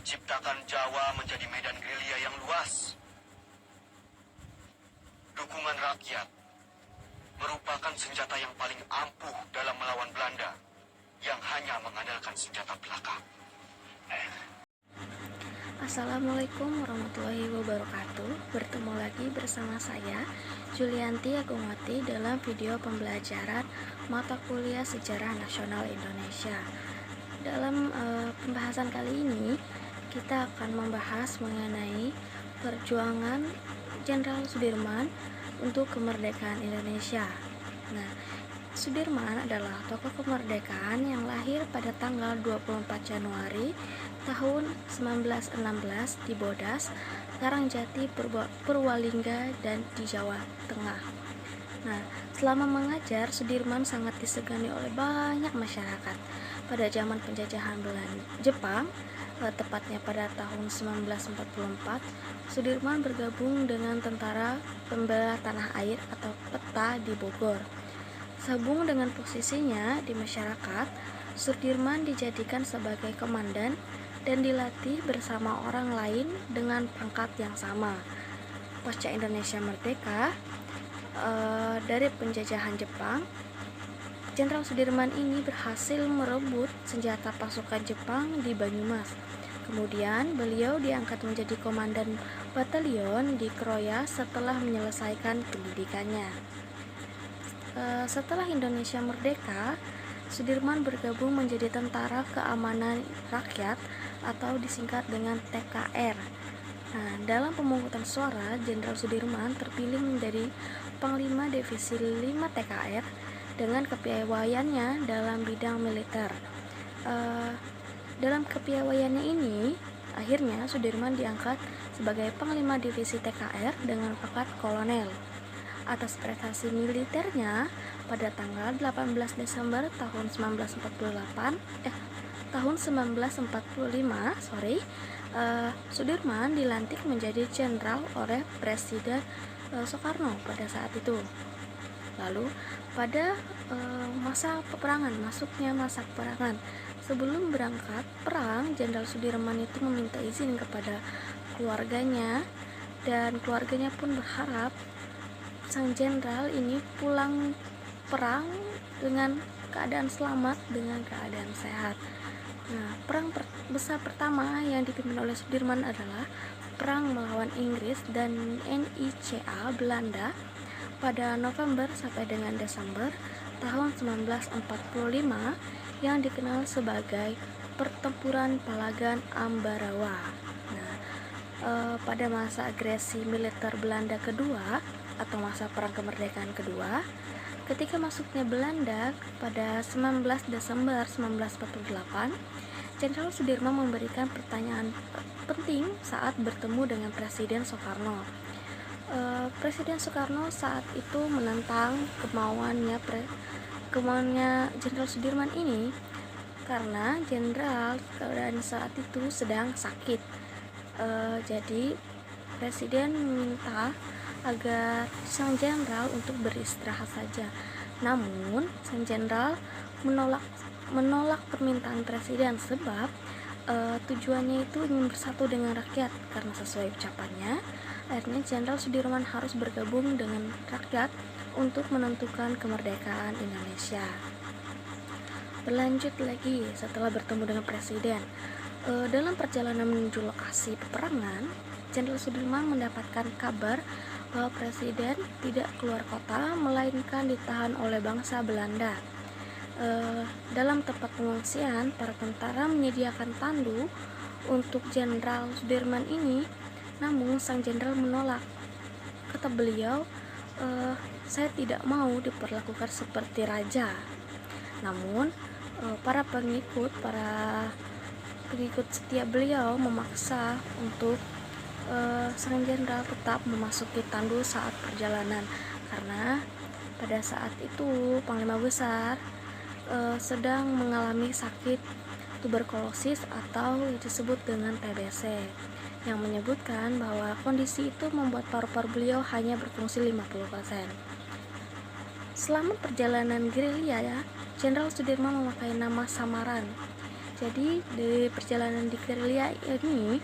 menciptakan Jawa menjadi medan gerilya yang luas. Dukungan rakyat merupakan senjata yang paling ampuh dalam melawan Belanda yang hanya mengandalkan senjata belaka. Assalamualaikum warahmatullahi wabarakatuh. Bertemu lagi bersama saya Julianti Agungwati dalam video pembelajaran mata kuliah Sejarah Nasional Indonesia. Dalam pembahasan kali ini kita akan membahas mengenai perjuangan Jenderal Sudirman untuk kemerdekaan Indonesia. Nah, Sudirman adalah tokoh kemerdekaan yang lahir pada tanggal 24 Januari tahun 1916 di Bodas, Karangjati, Purwalingga, dan di Jawa Tengah. Nah, selama mengajar, Sudirman sangat disegani oleh banyak masyarakat. Pada zaman penjajahan Jepang, tepatnya pada tahun 1944, Sudirman bergabung dengan Tentara Pembela Tanah Air atau PETA di Bogor. Sambung dengan posisinya di masyarakat, Sudirman dijadikan sebagai komandan dan dilatih bersama orang lain dengan pangkat yang sama. Pasca Indonesia merdeka dari penjajahan Jepang, Jenderal Sudirman ini berhasil merebut senjata pasukan Jepang di Banyumas. Kemudian beliau diangkat menjadi komandan batalion di Kroya setelah menyelesaikan pendidikannya. Setelah Indonesia merdeka, Sudirman bergabung menjadi Tentara Keamanan Rakyat atau disingkat dengan TKR. Nah, dalam pemungutan suara, Jenderal Sudirman terpilih menjadi Panglima Divisi 5 TKR dengan kepiawaiannya dalam bidang militer. Dalam kepiawaiannya ini, akhirnya Sudirman diangkat sebagai Panglima Divisi TKR dengan pangkat kolonel. Atas prestasi militernya, pada tanggal 18 Desember tahun 1945, Sudirman dilantik menjadi jenderal oleh Presiden Soekarno pada saat itu. Lalu pada masuknya masa peperangan, sebelum berangkat perang, Jenderal Sudirman itu meminta izin kepada keluarganya, dan keluarganya pun berharap sang jenderal ini pulang perang dengan keadaan selamat, dengan keadaan sehat. Nah, perang besar pertama yang dipimpin oleh Sudirman adalah perang melawan Inggris dan NICA Belanda pada November sampai dengan Desember tahun 1945 yang dikenal sebagai Pertempuran Palagan Ambarawa. Nah, pada masa agresi militer Belanda kedua atau masa perang kemerdekaan kedua, ketika masuknya Belanda pada 19 Desember 1948, Jenderal Sudirman memberikan pertanyaan penting saat bertemu dengan Presiden Soekarno. Presiden Soekarno saat itu menentang kemauannya Jenderal Sudirman ini karena Jenderal keadaan saat itu sedang sakit. Jadi Presiden meminta agar sang jenderal untuk beristirahat saja. Namun sang jenderal menolak permintaan presiden sebab tujuannya itu ingin bersatu dengan rakyat. Karena sesuai ucapannya, akhirnya Jenderal Sudirman harus bergabung dengan rakyat untuk menentukan kemerdekaan Indonesia. Berlanjut lagi setelah bertemu dengan presiden, dalam perjalanan menuju lokasi peperangan, Jenderal Sudirman mendapatkan kabar bahwa presiden tidak keluar kota melainkan ditahan oleh bangsa Belanda. Dalam tempat pengungsian, para tentara menyediakan tandu untuk Jenderal Sudirman ini, namun sang jenderal menolak. Kata beliau, saya tidak mau diperlakukan seperti raja. Namun para pengikut setia beliau memaksa untuk sang jenderal tetap memasuki tandu saat perjalanan, karena pada saat itu Panglima Besar sedang mengalami sakit tuberkulosis atau disebut dengan TBC, yang menyebutkan bahwa kondisi itu membuat paru-paru beliau hanya berfungsi 50%. Selama perjalanan gerilya, Jenderal Sudirman memakai nama samaran. Jadi di perjalanan di gerilya ini,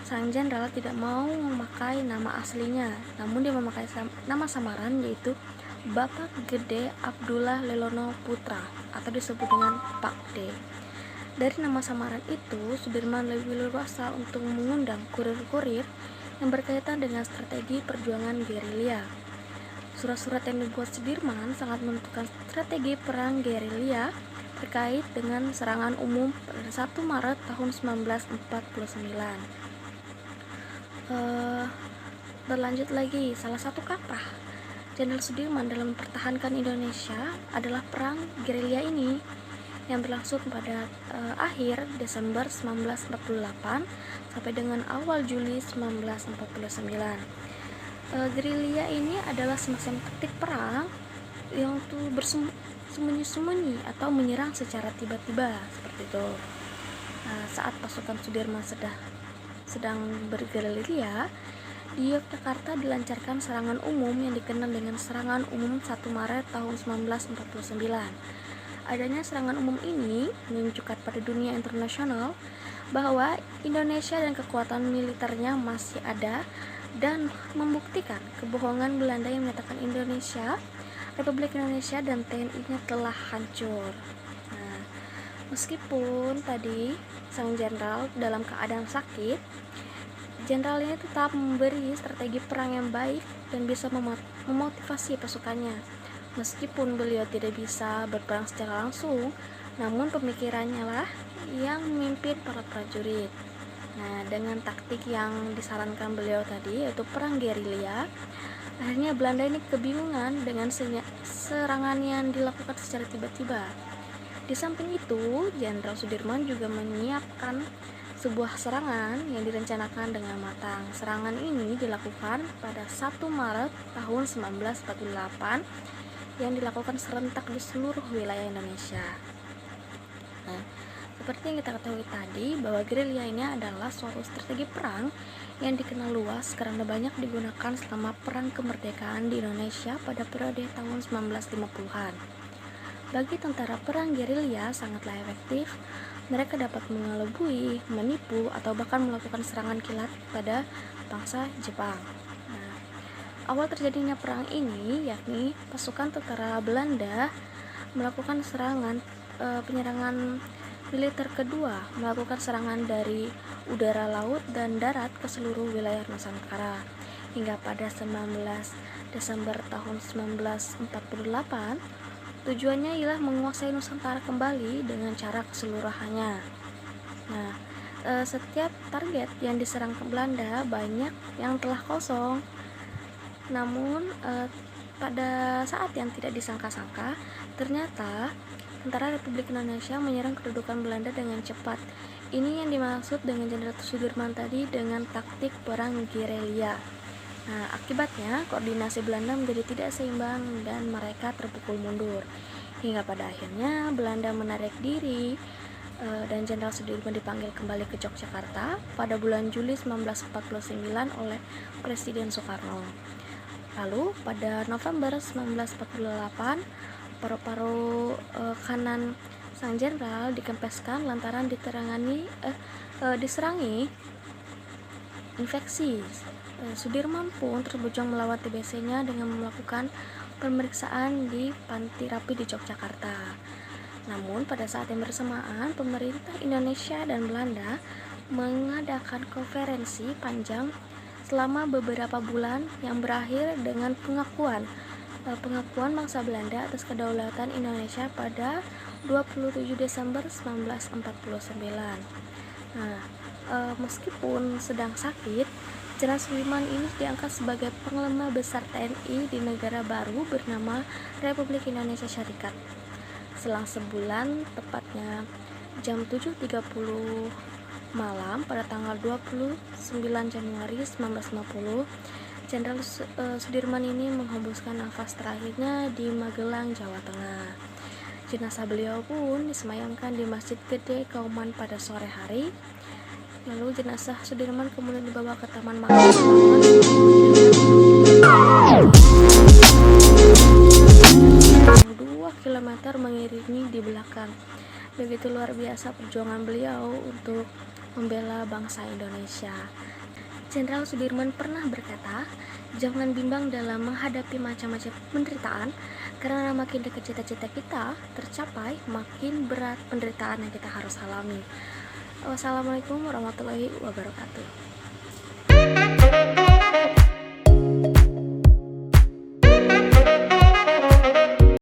sang jenderal tidak mau memakai nama aslinya, namun dia memakai nama samaran, yaitu Bapak Gede Abdullah Lelono Putra atau disebut dengan Pak D. Dari nama samaran itu, Sudirman lebih leluasa untuk mengundang kurir-kurir yang berkaitan dengan strategi perjuangan gerilya. Surat-surat yang dibuat Sudirman sangat menentukan strategi perang gerilya terkait dengan serangan umum pada 1 Maret tahun 1949. Berlanjut lagi, salah satu kaprah Jenderal Sudirman dalam mempertahankan Indonesia adalah perang gerilya ini yang berlangsung pada akhir Desember 1948 sampai dengan awal Juli 1949. Gerilya ini adalah semacam taktik perang yang tuh bersembunyi-sembunyi atau menyerang secara tiba-tiba seperti itu. Saat pasukan Sudirman sedang bergerilya, di Yogyakarta dilancarkan serangan umum yang dikenal dengan serangan umum 1 Maret tahun 1949. Adanya serangan umum ini menunjukkan pada dunia internasional bahwa Indonesia dan kekuatan militernya masih ada dan membuktikan kebohongan Belanda yang menyatakan Republik Indonesia dan TNI-nya telah hancur. Nah, meskipun tadi sang jenderal dalam keadaan sakit, jenderal ini tetap memberi strategi perang yang baik dan bisa memotivasi pasukannya. Meskipun beliau tidak bisa berperang secara langsung, namun pemikirannya lah yang memimpin para prajurit. Nah, dengan taktik yang disarankan beliau tadi, yaitu perang gerilya, akhirnya Belanda ini kebingungan dengan serangan yang dilakukan secara tiba-tiba. Di samping itu, Jenderal Sudirman juga menyiapkan sebuah serangan yang direncanakan dengan matang. Serangan ini dilakukan pada 1 Maret tahun 1948 yang dilakukan serentak di seluruh wilayah Indonesia. Nah, seperti yang kita ketahui tadi, bahwa gerilya ini adalah suatu strategi perang yang dikenal luas karena banyak digunakan selama perang kemerdekaan di Indonesia pada periode tahun 1950-an. Bagi tentara perang gerilya sangatlah efektif. Mereka dapat mengelabui, menipu, atau bahkan melakukan serangan kilat pada bangsa Jepang. Nah, awal terjadinya perang ini yakni pasukan tentara Belanda melakukan penyerangan militer kedua, melakukan serangan dari udara, laut, dan darat ke seluruh wilayah Nusantara. Hingga pada 19 Desember tahun 1948, tujuannya ialah menguasai Nusantara kembali dengan cara keseluruhannya. Nah, setiap target yang diserang ke Belanda banyak yang telah kosong. Namun, pada saat yang tidak disangka-sangka, ternyata tentara Republik Indonesia menyerang kedudukan Belanda dengan cepat. Ini yang dimaksud dengan Jenderal Sudirman tadi dengan taktik perang gerilya. Nah, akibatnya koordinasi Belanda menjadi tidak seimbang dan mereka terpukul mundur. Hingga pada akhirnya Belanda menarik diri dan Jenderal Sudirman dipanggil kembali ke Yogyakarta pada bulan Juli 1949 oleh Presiden Soekarno. Lalu pada November 1948, paru-paru kanan sang jenderal dikempeskan lantaran diserangi infeksi. Sudirman pun terjun melawan TBC-nya dengan melakukan pemeriksaan di Panti Rapi di Yogyakarta. Namun pada saat yang bersamaan, pemerintah Indonesia dan Belanda mengadakan konferensi panjang selama beberapa bulan yang berakhir dengan pengakuan bangsa Belanda atas kedaulatan Indonesia pada 27 Desember 1949. Nah, meskipun sedang sakit, Jenderal Sudirman ini diangkat sebagai panglima besar TNI di negara baru bernama Republik Indonesia Syarikat. Selang sebulan, tepatnya jam 7.30 malam pada tanggal 29 Januari 1950, Jenderal Sudirman ini menghembuskan nafas terakhirnya di Magelang, Jawa Tengah. Jenazah beliau pun disemayamkan di Masjid Gede Kauman pada sore hari. Lalu jenazah Sudirman kemudian dibawa ke Taman Makam 2 km mengiringi di belakang. Begitu luar biasa perjuangan beliau untuk membela bangsa Indonesia. Jenderal Sudirman pernah berkata, jangan bimbang dalam menghadapi macam-macam penderitaan, karena makin dekat cita-cita kita tercapai, makin berat penderitaan yang kita harus alami. Wassalamualaikum warahmatullahi wabarakatuh.